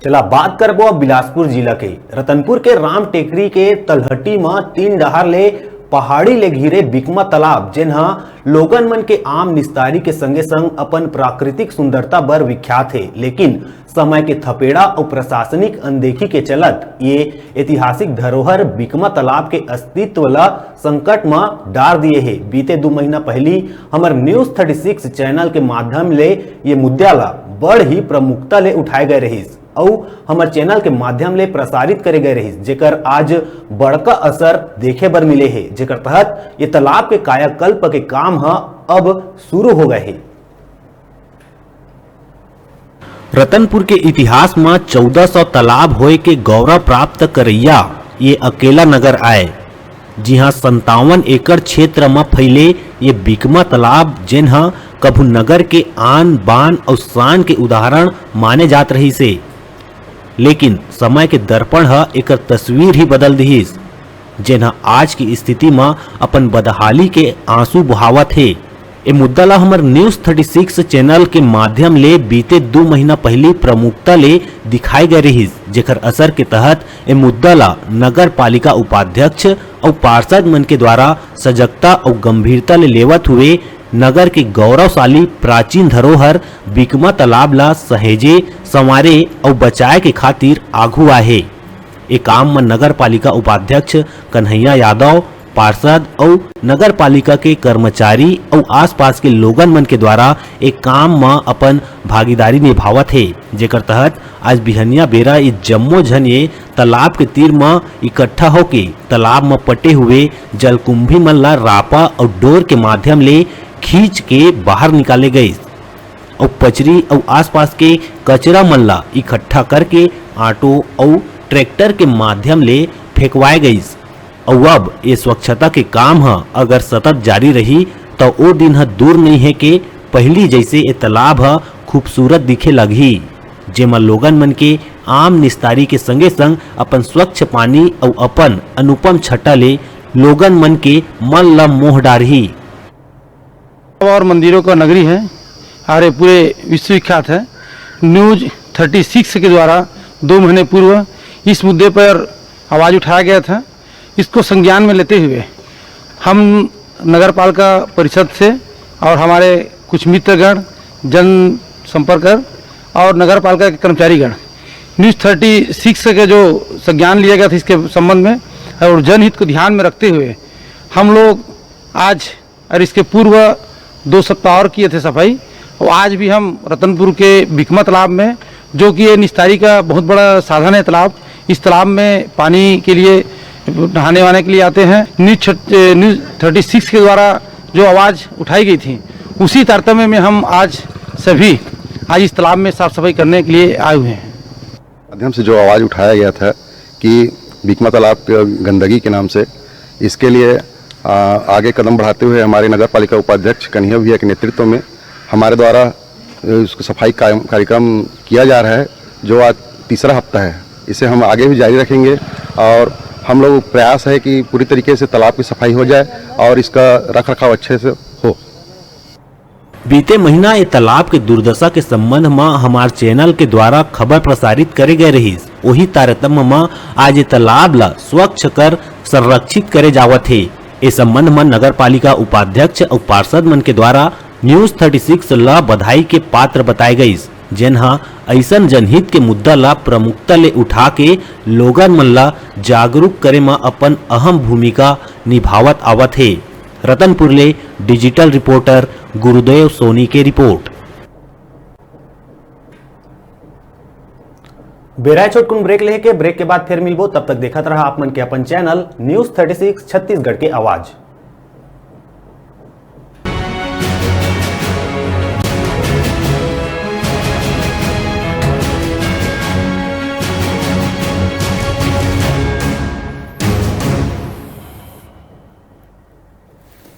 चला बात करबो अब बिलासपुर जिला के रतनपुर के राम टेकरी के तलहटी में 3 डहर ले पहाड़ी ले घिरे बिकमा तालाब जेनहा लोगन मन के आम निस्तारी के संगे संग अपन प्राकृतिक सुंदरता बर विख्यात है, लेकिन समय के थपेड़ा और प्रशासनिक अनदेखी के चलत ये ऐतिहासिक धरोहर बिकमा तालाब के अस्तित्व ला संकट में डाल दिए है। बीते 2 महीना पहली हमार न्यूज 36 चैनल के माध्यम ले ये मुद्दा ला बड़ ही प्रमुखता ले उठाए गए रहीस और हमारे चैनल के माध्यम ले प्रसारित करे गए रही, जेकर आज बड़का असर देखे बर मिले है, जेकर तहत ये तालाब के कायाकल्प के काम अब शुरू हो गए है। रतनपुर के इतिहास में 1400 तालाब होए के गौरव प्राप्त करैया ये अकेला नगर आए, जिहां 57 एकड़ क्षेत्र में फैले ये बिकमा तालाब जेनहा कभू नगर के आन बान और शान के उदाहरण माने जात रही से, लेकिन समय के दर्पण एक तस्वीर ही बदल दीस, जेना आज की स्थिति में अपन बदहाली के आंसू बहावत है। ये मुद्दा ला हमार न्यूज 36 चैनल के माध्यम ले बीते 2 महीना पहले प्रमुखता ले दिखाई गए रही, जेकर असर के तहत ये मुद्दा ला नगर पालिका उपाध्यक्ष और पार्षद मन के द्वारा सजगता और गंभीरता ले लेवत हुए नगर के गौरवशाली प्राचीन धरोहर बिकमा तालाब ला सहेजे संवारे और बचाए के खातिर आगू आहे। एक काम में नगर पालिका उपाध्यक्ष कन्हैया यादव, पार्षद और नगर पालिका के कर्मचारी और आसपास के लोगन मन के द्वारा एक काम में अपन भागीदारी निभावत है, जेकर तहत आज बिहनिया बेरा ये जम्मो झन ये तालाब के तीर में इकट्ठा होके तालाब में पटे हुए जलकुंभी मन ला रापा और डोर के माध्यम ले खींच के बाहर निकाले गए और पचरी और आसपास के कचरा मन ला इकट्ठा करके ऑटो और ट्रैक्टर के माध्यम ले फेंकवाए गई। और अब ये स्वच्छता के काम अगर सतत जारी रही तो वो दिन दूर नहीं है कि पहली जैसे ये तालाब खूबसूरत दिखे लगी, जेमा लोगन मन के आम निस्तारी के संगे संग अपन स्वच्छ पानी और अपन अनुपम छटा ले लोगन मन के मन ला मोह डारही। और मंदिरों का नगरी है और ये पूरे विश्व विख्यात है। न्यूज 36 के द्वारा 2 महीने पूर्व इस मुद्दे पर आवाज़ उठाया गया था। इसको संज्ञान में लेते हुए हम नगर पालिका परिषद से और हमारे कुछ मित्रगण, जन संपर्क और नगर पालिका के कर्मचारीगण न्यूज 36 के जो संज्ञान लिया गया था इसके संबंध में और जनहित को ध्यान में रखते हुए हम लोग आज और इसके पूर्व 2 सप्ताह और किए थे सफाई, और आज भी हम रतनपुर के बिकमा तालाब में, जो कि ये निस्तारी का बहुत बड़ा साधन है तालाब, इस तालाब में पानी के लिए नहाने वाने के लिए आते हैं। न्यूज 36 के द्वारा जो आवाज़ उठाई गई थी उसी तारतम्य में हम आज सभी इस तालाब में साफ सफाई करने के लिए आए हुए हैं। माध्यम से जो आवाज़ उठाया गया था कि बिकमा तालाब गंदगी के नाम से, इसके लिए आगे कदम बढ़ाते हुए हमारे नगर पालिका उपाध्यक्ष कन्हैया भैया के नेतृत्व में हमारे द्वारा उसको सफाई कार्यक्रम किया जा रहा है, जो आज 3रा हफ्ता है। इसे हम आगे भी जारी रखेंगे और हम लोग प्रयास है कि पूरी तरीके से तालाब की सफाई हो जाए और इसका रख रखाव अच्छे से हो। बीते महीना ये तालाब के दुर्दशा के संबंध में हमारे चैनल के द्वारा खबर प्रसारित करे गए रही, वही तारतम्य में आज ये तालाब ला स्वच्छ कर संरक्षित करे जावत है। इस संबंध में नगर पालिका उपाध्यक्ष और पार्षद मन के द्वारा न्यूज 36 ला बधाई के पात्र बताए गई, जेनहा ऐसन जनहित के मुद्दा ला प्रमुखता ले उठा के लोगन मन ला जागरूक करे में अपन अहम भूमिका निभावत आवत है। रतनपुर ले डिजिटल रिपोर्टर गुरुदेव सोनी के रिपोर्ट। बेराय छोटकुन ब्रेक लेके ब्रेक के बाद फिर मिलबो, तब तक देखत रहा आप मन के अपन चैनल न्यूज 36 छत्तीसगढ़ के आवाज।